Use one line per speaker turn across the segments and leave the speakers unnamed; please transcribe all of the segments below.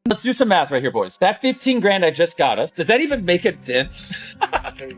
Let's do some math right here, boys. That 15 grand I just got us, does that even make a dent?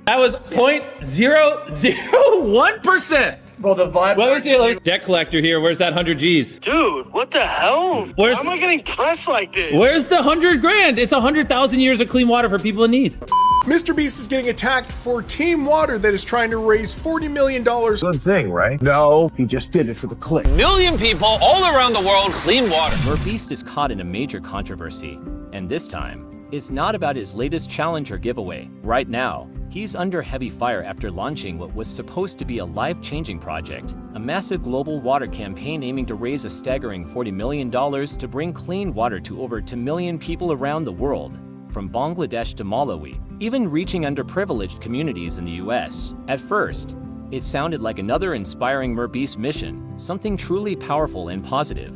That was 0.001%.
Bro, the vibe.
Let me see. Debt collector here. Where's that 100 G's?
Dude, what the hell? Why am I getting pressed like this?
Where's the 100 grand? It's 100,000 years of clean water for people in need.
MrBeast is getting attacked for Team Water that is trying to raise $40 million.
Good thing, right? No, he just did it for the click.
Million people all around the world clean water.
MrBeast is caught in a major controversy, and this time, it's not about his latest challenge or giveaway. Right now, he's under heavy fire after launching what was supposed to be a life-changing project, a massive global water campaign aiming to raise a staggering $40 million to bring clean water to over 2 million people around the world, from Bangladesh to Malawi, even reaching underprivileged communities in the US. At first, it sounded like another inspiring MrBeast mission, something truly powerful and positive.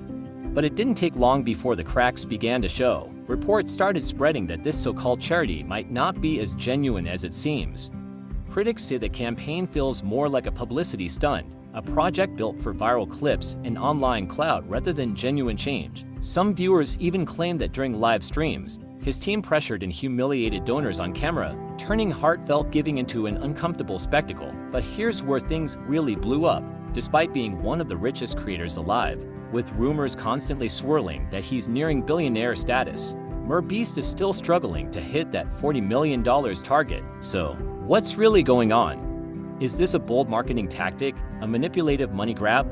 But it didn't take long before the cracks began to show. Reports started spreading that this so-called charity might not be as genuine as it seems. Critics say the campaign feels more like a publicity stunt, a project built for viral clips and online clout rather than genuine change. Some viewers even claim that during live streams, his team pressured and humiliated donors on camera, turning heartfelt giving into an uncomfortable spectacle. But here's where things really blew up. Despite being one of the richest creators alive, with rumors constantly swirling that he's nearing billionaire status, MrBeast is still struggling to hit that $40 million target. So, what's really going on? Is this a bold marketing tactic, a manipulative money grab,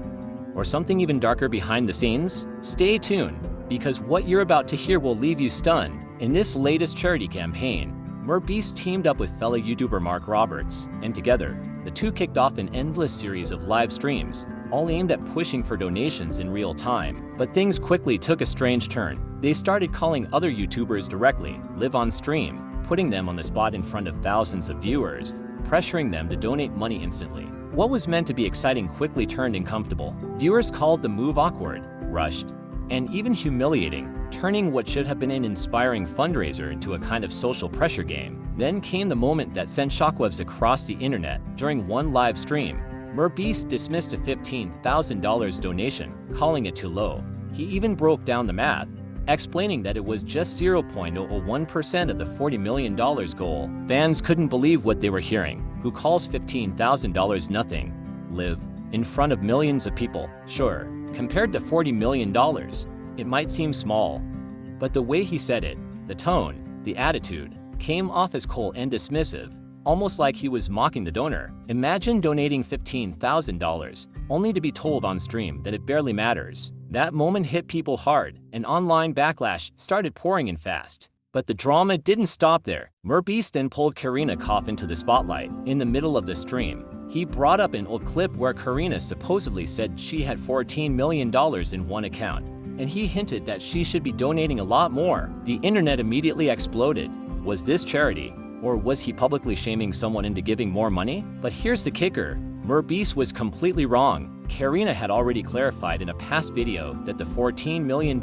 or something even darker behind the scenes? Stay tuned, because what you're about to hear will leave you stunned. In this latest charity campaign, MrBeast teamed up with fellow YouTuber Mark Roberts, and together, the two kicked off an endless series of live streams, all aimed at pushing for donations in real time. But things quickly took a strange turn. They started calling other YouTubers directly, live on stream, putting them on the spot in front of thousands of viewers, pressuring them to donate money instantly. What was meant to be exciting quickly turned uncomfortable. Viewers called the move awkward, rushed, and even humiliating, turning what should have been an inspiring fundraiser into a kind of social pressure game. Then came the moment that sent shockwaves across the internet. During one live stream, MrBeast dismissed a $15,000 donation, calling it too low. He even broke down the math, explaining that it was just 0.001% of the $40 million goal. Fans couldn't believe what they were hearing. Who calls $15,000 nothing? Live in front of millions of people. Sure, compared to $40 million, it might seem small. But the way he said it, the tone, the attitude, came off as cold and dismissive, almost like he was mocking the donor. Imagine donating $15,000, only to be told on stream that it barely matters. That moment hit people hard, and online backlash started pouring in fast. But the drama didn't stop there. MrBeast then pulled Karina Koff into the spotlight. In the middle of the stream, he brought up an old clip where Karina supposedly said she had $14 million in one account, and he hinted that she should be donating a lot more. The internet immediately exploded. Was this charity? Or was he publicly shaming someone into giving more money? But here's the kicker. MrBeast was completely wrong. Karina had already clarified in a past video that the $14 million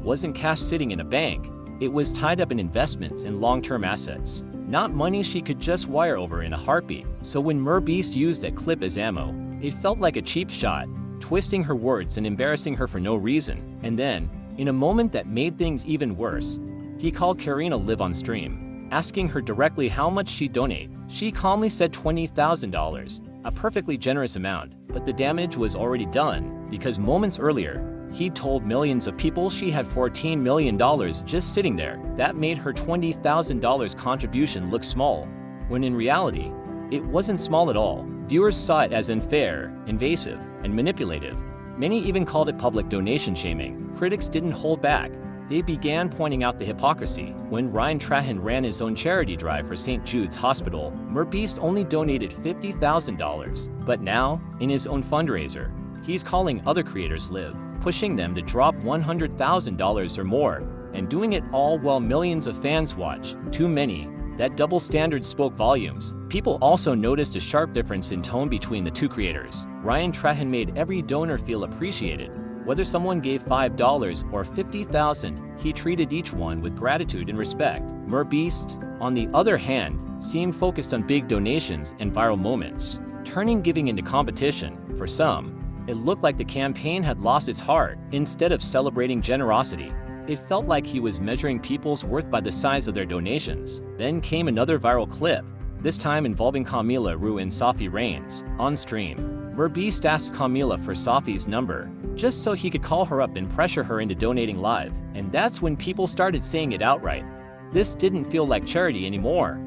wasn't cash sitting in a bank. It was tied up in investments and long-term assets, not money she could just wire over in a heartbeat. So when MrBeast used that clip as ammo, it felt like a cheap shot, twisting her words and embarrassing her for no reason. And then, in a moment that made things even worse, he called Karina live on stream, asking her directly how much she'd donate. She calmly said $20,000, a perfectly generous amount, but the damage was already done, because moments earlier, he told millions of people she had $14 million just sitting there. That made her $20,000 contribution look small, when in reality, it wasn't small at all. Viewers saw it as unfair, invasive, and manipulative. Many even called it public donation shaming. Critics didn't hold back. They began pointing out the hypocrisy. When Ryan Trahan ran his own charity drive for St. Jude's Hospital, MrBeast only donated $50,000. But now, in his own fundraiser, he's calling other creators live, pushing them to drop $100,000 or more, and doing it all while millions of fans watch. Too many. That double standard spoke volumes. People also noticed a sharp difference in tone between the two creators. Ryan Trahan made every donor feel appreciated. Whether someone gave $5 or $50,000, he treated each one with gratitude and respect. MrBeast, on the other hand, seemed focused on big donations and viral moments, turning giving into competition. For some, it looked like the campaign had lost its heart. Instead of celebrating generosity, It felt like he was measuring people's worth by the size of their donations. Then came another viral clip, this time involving Camila Rue and Sophie Rains. On stream, MrBeast asked Camila for Sophie's number, just so he could call her up and pressure her into donating live. And that's when people started saying it outright. This didn't feel like charity anymore.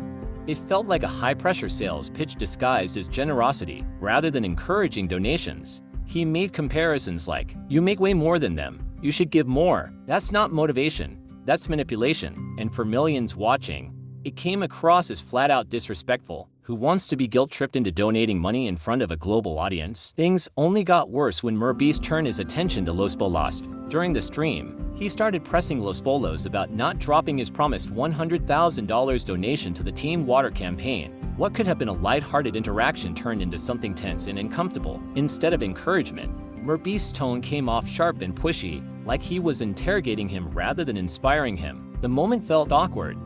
It felt like a high-pressure sales pitch disguised as generosity, rather than encouraging donations. He made comparisons like, "You make way more than them. You should give more." That's not motivation. That's manipulation. And for millions watching, it came across as flat-out disrespectful. Who wants to be guilt-tripped into donating money in front of a global audience? Things only got worse when MrBeast turned his attention to Los Polos. During the stream, he started pressing Los Polos about not dropping his promised $100,000 donation to the Team Water campaign. What could have been a light-hearted interaction turned into something tense and uncomfortable. Instead of encouragement, MrBeast's tone came off sharp and pushy, like he was interrogating him rather than inspiring him. The moment felt awkward,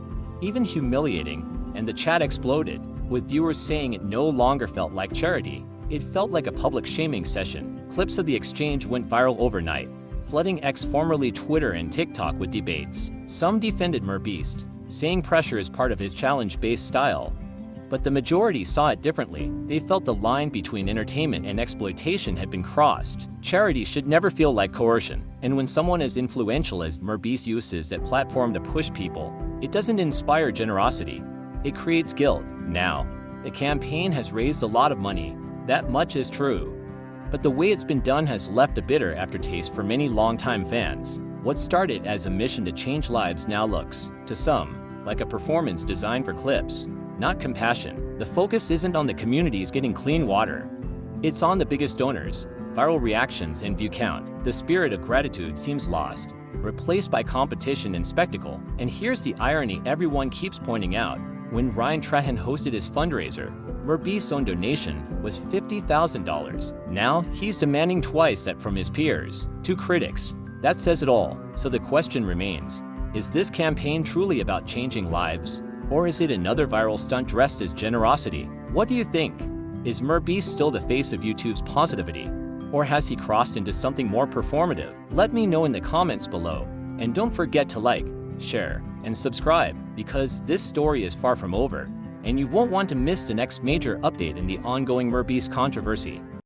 even humiliating, and the chat exploded, with viewers saying it no longer felt like charity. It felt like a public shaming session. Clips of the exchange went viral overnight, flooding X, formerly Twitter, and TikTok with debates. Some defended MrBeast, saying pressure is part of his challenge-based style. But the majority saw it differently. They felt the line between entertainment and exploitation had been crossed. Charity should never feel like coercion. And when someone as influential as MrBeast uses that platform to push people, it doesn't inspire generosity. It creates guilt. Now, the campaign has raised a lot of money. That much is true. But the way it's been done has left a bitter aftertaste for many longtime fans. What started as a mission to change lives now looks, to some, like a performance designed for clips, not compassion. The focus isn't on the communities getting clean water. It's on the biggest donors, viral reactions, and view count. The spirit of gratitude seems lost, replaced by competition and spectacle. And here's the irony everyone keeps pointing out. When Ryan Trahan hosted his fundraiser, MrBeast's own donation was $50,000. Now, he's demanding twice that from his peers. To critics, that says it all. So the question remains, is this campaign truly about changing lives? Or is it another viral stunt dressed as generosity? What do you think? Is MrBeast still the face of YouTube's positivity? Or has he crossed into something more performative? Let me know in the comments below. And don't forget to like, share, and subscribe, because this story is far from over, and you won't want to miss the next major update in the ongoing MrBeast controversy.